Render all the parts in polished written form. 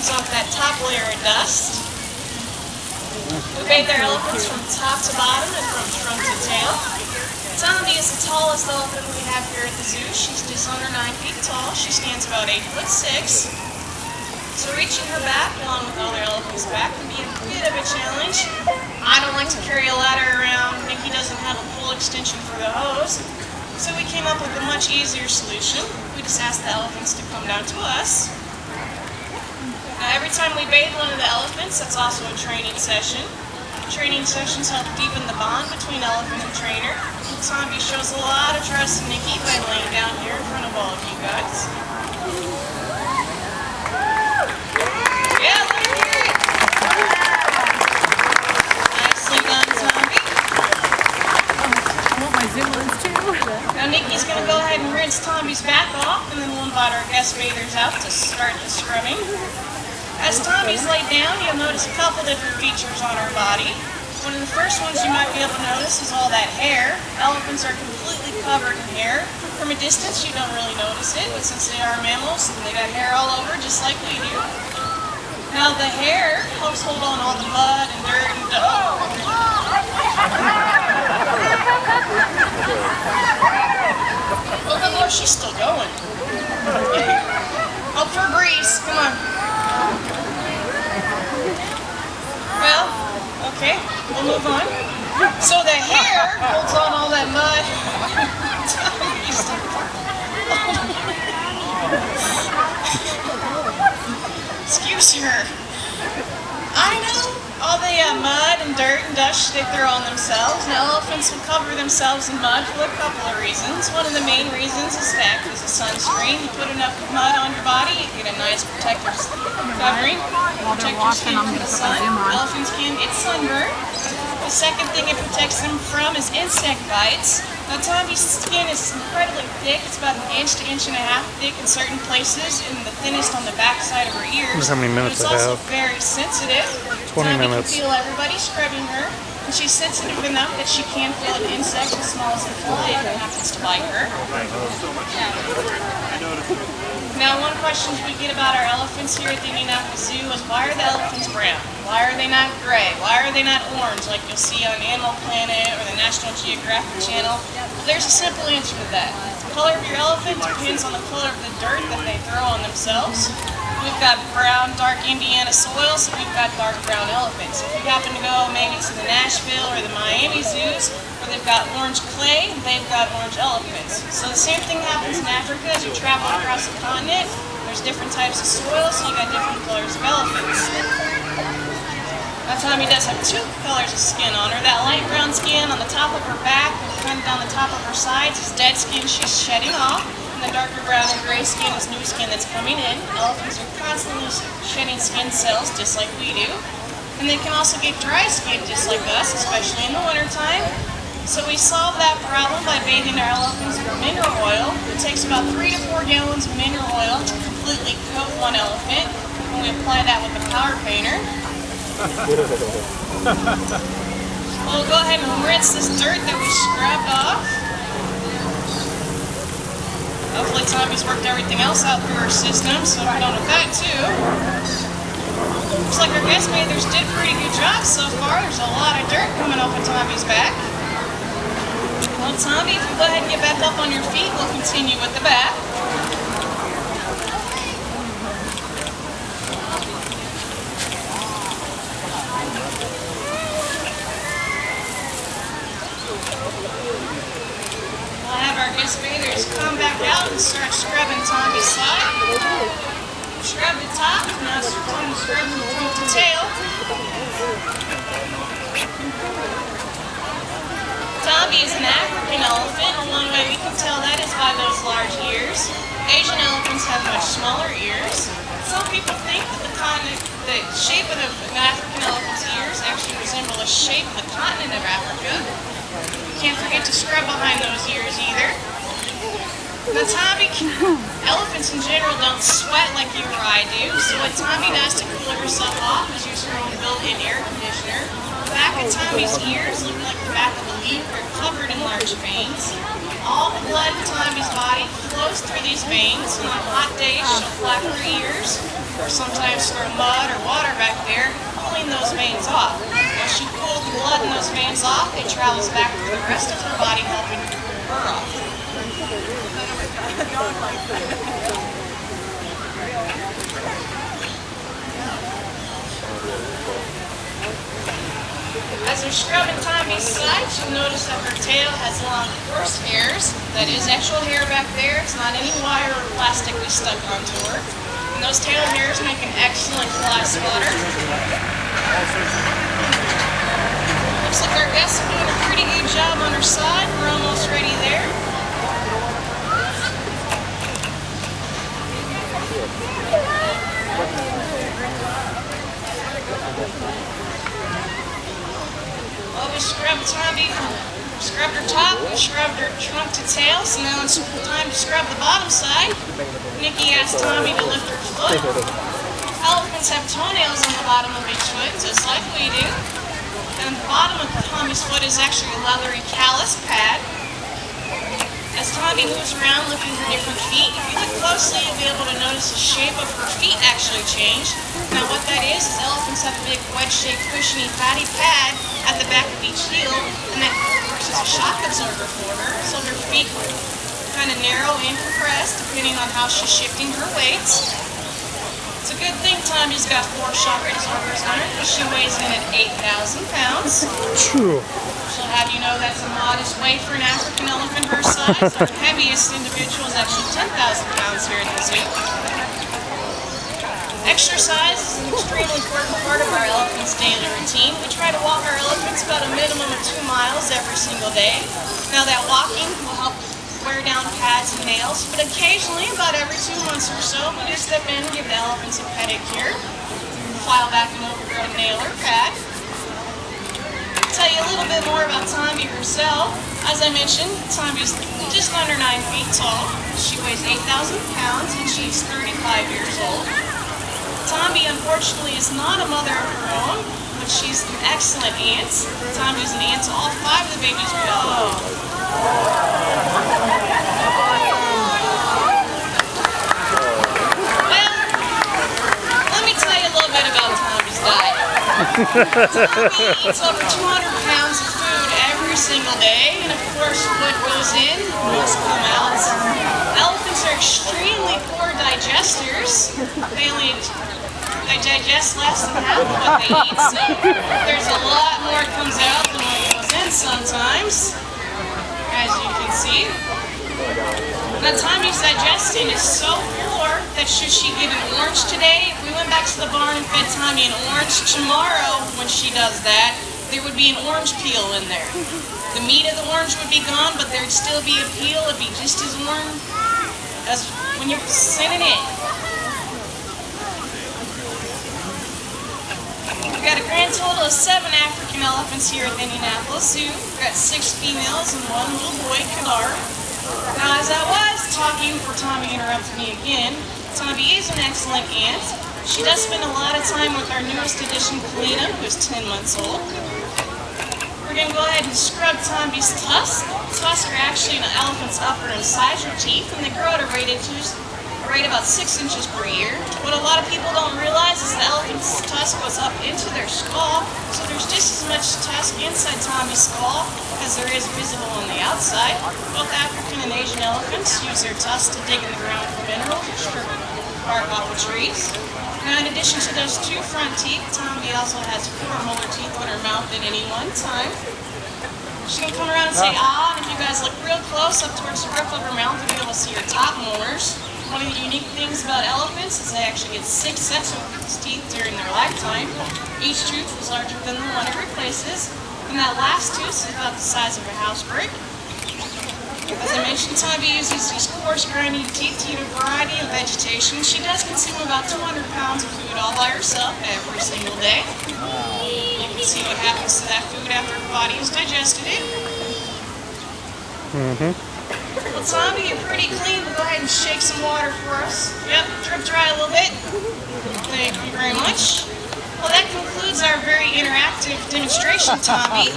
cleans off that top layer of dust. We bathe our elephants from top to bottom and from trunk to tail. Tombi is the tallest elephant we have here at the zoo. She's just under 9 feet tall. She stands about 8'6". So reaching her back, along with other elephants' back, can be a bit of a challenge. I don't like to carry a ladder around. Nikki doesn't have a full extension for the hose. So we came up with a much easier solution. We just asked the elephants to come down to us. Now, every time we bathe one of the elephants, that's also a training session. Training sessions help deepen the bond between elephant and trainer. Tombi shows a lot of trust in Nikki by laying down here in front of all of you guys. Yeah, let me hear it. Nicely done, Tombi. I want my zoom lens too. Now Nikki's going to go ahead and rinse Tombi's back off, and then we'll invite our guest bathers out to start the scrubbing. As Tombi's laid down, you'll notice a couple different features on her body. One of the first ones you might be able to notice is all that hair. Elephants are completely covered in hair. From a distance, you don't really notice it, but since they are mammals, they got hair all over just like we do. Now the hair helps hold on all the mud and dirt and dust. Oh, good Lord, she's still going. Hope for a breeze. Come on. Well, okay, we'll move on. So the hair holds on all that mud. Excuse her. I know. All the mud and dirt and dust they throw on themselves. Now elephants will cover themselves in mud for a couple of reasons. One of the main reasons is to act as a sunscreen. You put enough mud on your body, you get a nice protective covering. Protect your skin from the sun. Elephants can get sunburned. The second thing it protects them from is insect bites. Now Tombi's skin is incredibly thick. It's about an inch to inch and a half thick in certain places, and the thinnest on the back side of her ears. How many minutes it's also very sensitive. 20 minutes. Tombi can feel everybody scrubbing her, and she's sensitive enough that she can feel an insect as small as a fly if it happens to bite her. Now, one question we get about our elephants here at the Indianapolis Zoo is, why are the elephants brown? Why are they not gray? Why are they not orange like you'll see on Animal Planet or the National Geographic Channel? Well, there's a simple answer to that. The color of your elephant depends on the color of the dirt that they throw on themselves. We've got brown, dark Indiana soil, so we've got dark brown elephants. If you happen to go maybe to the Nashville or the Miami zoos, where they've got orange clay, they've got orange elephants. So the same thing happens in Africa as you travel across the continent. There's different types of soil, so you got different colors of elephants. Now Tombi does have two colors of skin on her. That light brown skin on the top of her back and kind of down the top of her sides is dead skin she's shedding off. And the darker brown and gray skin is new skin that's coming in. Elephants are constantly shedding skin cells just like we do. And they can also get dry skin just like us, especially in the wintertime. So we solve that problem by bathing our elephants in mineral oil. It takes about 3 to 4 gallons of mineral oil to completely coat one elephant. And we apply that with a powder painter. We'll go ahead and rinse this dirt that we scrubbed off. Hopefully Tombi's worked everything else out through her system, so we're done with that too. Looks like our guest bathers did a pretty good job so far. There's a lot of dirt coming off of Tombi's back. Well, Tombi, if you go ahead and get back up on your feet, we'll continue with the bath. We'll have our guest bathers come back out and start scrubbing Tombi's side. Scrub the top, now it's time to scrub from trunk to tail. Tombi is an African elephant, and one way we can tell that is by those large ears. Asian elephants have much smaller ears. Some people think that the shape of an African elephant's ears actually resemble the shape of the continent of Africa. Can't forget to scrub behind those ears either. Now Tombi, elephants in general don't sweat like you or I do, so what Tombi does to cool herself off is use her own built-in air conditioner. The back of Tombi's ears look like the back of a leaf. They're covered in large veins. All the blood in Tombi's body flows through these veins, and on hot days she'll flap her ears, or sometimes throw mud or water back there, pulling those veins off. Once you pull the blood in those veins off, it travels back to the rest of her body, helping her off. As we're scrubbing Tombi's sides, you'll notice that her tail has long coarse hairs. That is actual hair back there. It's not any wire or plastic we stuck onto her. And those tail hairs make an excellent fly spotter. Looks like our guests are doing a pretty good job on her side. We're almost ready there. Well, we scrubbed Tombi, scrubbed her top, we scrubbed her trunk to tail, so now it's time to scrub the bottom side. Nikki asked Tombi to lift her foot. Elephants have toenails on the bottom of each foot, just like we do. And the bottom of Tombi's foot is actually a leathery callus pad. As Tombi moves around looking for different feet, if you look closely, you'll be able to notice the shape of her feet actually change. Now what that is elephants have a big wedge-shaped, cushiony, fatty pad at the back of each heel, and that works as a shock absorber for her, so her feet kind of narrow and compressed depending on how she's shifting her weights. It's a good thing Tombi's got 4 shock absorbers on her, because she weighs in at 8,000 pounds. True. She'll have you know that's a modest weight for an African elephant her size. Our heaviest individual is actually 10,000 pounds here at the zoo. Exercise is an extremely important part of our elephant's daily routine. We try to walk our elephants about a minimum of 2 miles every single day. Now that walking will help wear down pads and nails, but occasionally, about every 2 months or so, we just step in and give the elephants a pedicure, file back an overgrown nail or pad. I'll tell you a little bit more about Tombi herself. As I mentioned, Tombi's just under 9 feet tall. She weighs 8,000 pounds and she's 35 years old. Tombi, unfortunately, is not a mother of her own, but she's an excellent aunt. Tombi's an aunt to all 5 of the babies we own. Well, let me tell you a little bit about Tombi's diet. Tombi eats over 200 pounds of food every single day, and of course what goes in must come out. Elephants are extremely poor digesters. They digest less than half of what they eat, so there's a lot more comes out than what goes in sometimes, as you can see. Now Tombi's digestion is so poor that should she get an orange today, if we went back to the barn and fed Tombi an orange, tomorrow when she does that, there would be an orange peel in there. The meat of the orange would be gone, but there'd still be a peel. It'd be just as warm as when you're sitting in. We've got a grand total of 7 African elephants here at the Indianapolis Zoo. We've got 6 females and 1 little boy, Kadar. Now, as I was talking before Tombi interrupted me again, Tombi is an excellent aunt. She does spend a lot of time with our newest addition, Kalina, who's 10 months old. We're going to go ahead and scrub Tombi's tusks. Tusks are actually an elephant's upper and incisor teeth, and they grow at a rate about 6 inches per year. What a lot of people don't realize is the elephant's tusk goes up into their skull, so there's just as much tusk inside Tombi's skull as there is visible on the outside. Both African and Asian elephants use their tusks to dig in the ground for minerals or strip bark off of trees. Now, in addition to those 2 front teeth, Tombi also has 4 molar teeth in her mouth at any one time. She's going to come around and say ah, and if you guys look real close up towards the roof of her mouth, you'll be able to see her top molars. One of the unique things about elephants is they actually get 6 sets of teeth during their lifetime. Each tooth is larger than the one it replaces, and that last tooth is about the size of a house brick. As I mentioned, Tombi uses these coarse, grinding teeth to eat a variety of vegetation. She does consume about 200 pounds of food all by herself every single day. You can see what happens to that food after her body has digested it. Well, Tombi, you're pretty clean. We'll go ahead and shake some water for us. Yep, drip dry a little bit. Thank you very much. Well, that concludes our very interactive demonstration, Tombi.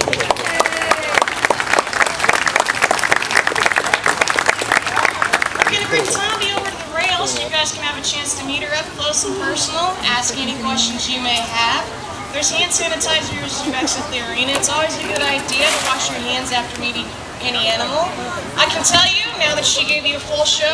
We're going to bring Tombi over to the rail so you guys guys can have a chance to meet her up close and personal, ask any questions you may have. There's hand sanitizer bags at the arena. It's always a good idea to wash your hands after meeting any animal. I can tell you, now that she gave you a full show,